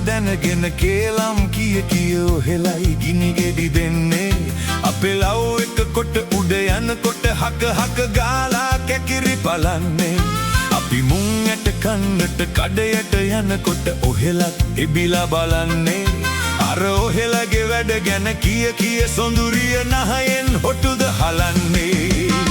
දැනගෙන කේලම් කිය ඔහෙලයි ගිනි ගෙඩි දෙන්නේ අපේ ලව් එක කොට උඩ යනකොට හක ගාලා කැකිරි බලන්නේ අපි මුං ඇට කන්නට කඩයට යනකොට ඔහෙලත් එබිලා බලන්නේ අර ඔහෙලගේ වැඩ ගැන කිය සොඳුරිය නහයෙන් හොටුද හලන්නේ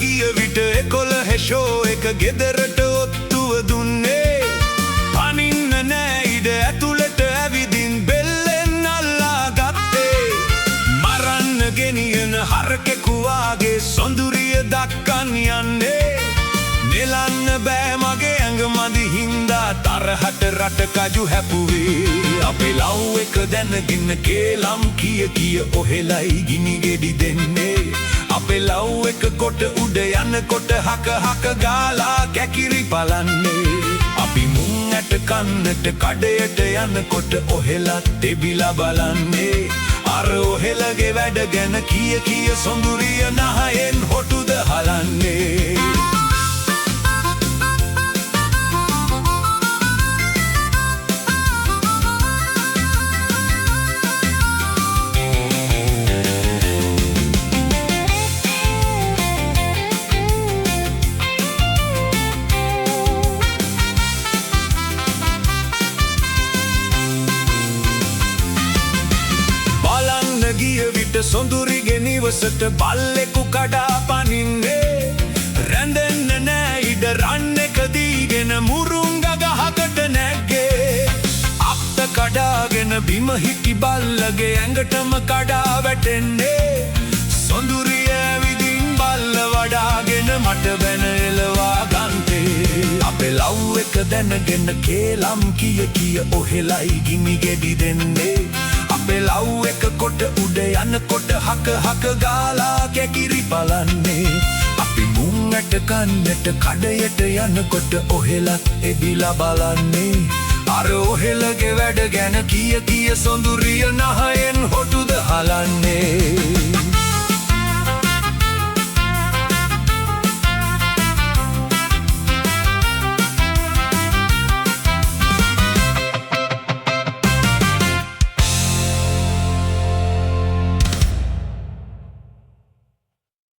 ගිය විට 11 ෂෝ එක ගෙදරට ඔත්තුව දුන්නේ පනින්න නෑ ඉඩ ඇතුළට ඇවිදින් බෙල්ලෙන් අල්ලා ගත්තේ මරන්න ගෙනියන හරකෙකු වාගේ සොඳුරිය දක්කන් යන්නේ නෙලන්න බෑ මගේ ඇඟ මදි හින්දා තරහට රට කජු හැපුවේ අපේ ලව් එක දැනගෙන කේලම් කිය ඔහෙලයි ගිනි ගෙඩි දෙන්නේ අපේ ලව් එක කොට උඩ යනකොට හක ගාලා කැකිරි බලන්නේ අපි මුං ඇට කන්නට කඩයට යනකොට ඔහෙලත් දෙබිලා බලන්නේ අර ඔහෙලගේ වැඩ ගැන කිය සොඳුරිය නහයෙන් හොටුද හලන්නේ ගිය විට සොඳුරිගේ නිවසට බල්ලෙකු කඩා පනින්නේ රැඳෙන්න නෑ ඉඩ රන් එක දීගෙන මුරුංග ගහකට නැග්ගේ අක්ත කඩාගෙන බිම හිටි බල්ලගේ ඇඟටම කඩා වැටෙන්නේ සොඳුරිය ඇවිදින් බල්ල වඩාගෙන මට බැන එලවා ගන්තේ අපේ ලව් එක දැනගෙන කේලම් කිය ඔහෙලයි ගිනි ගෙඩි දෙන්නේ අපේ ලව් එක කොට උඩ යනකොට හක ගාලා කැකිරි බලන්නේ අපි මුං ඇට කන්නට කඩයට යනකොට ඔහෙලත් එබිලා බලන්නේ අර ඔහෙලගේ වැඩ ගැන කිය සොඳුරිය නහයෙන් හොටුද හලන්නේ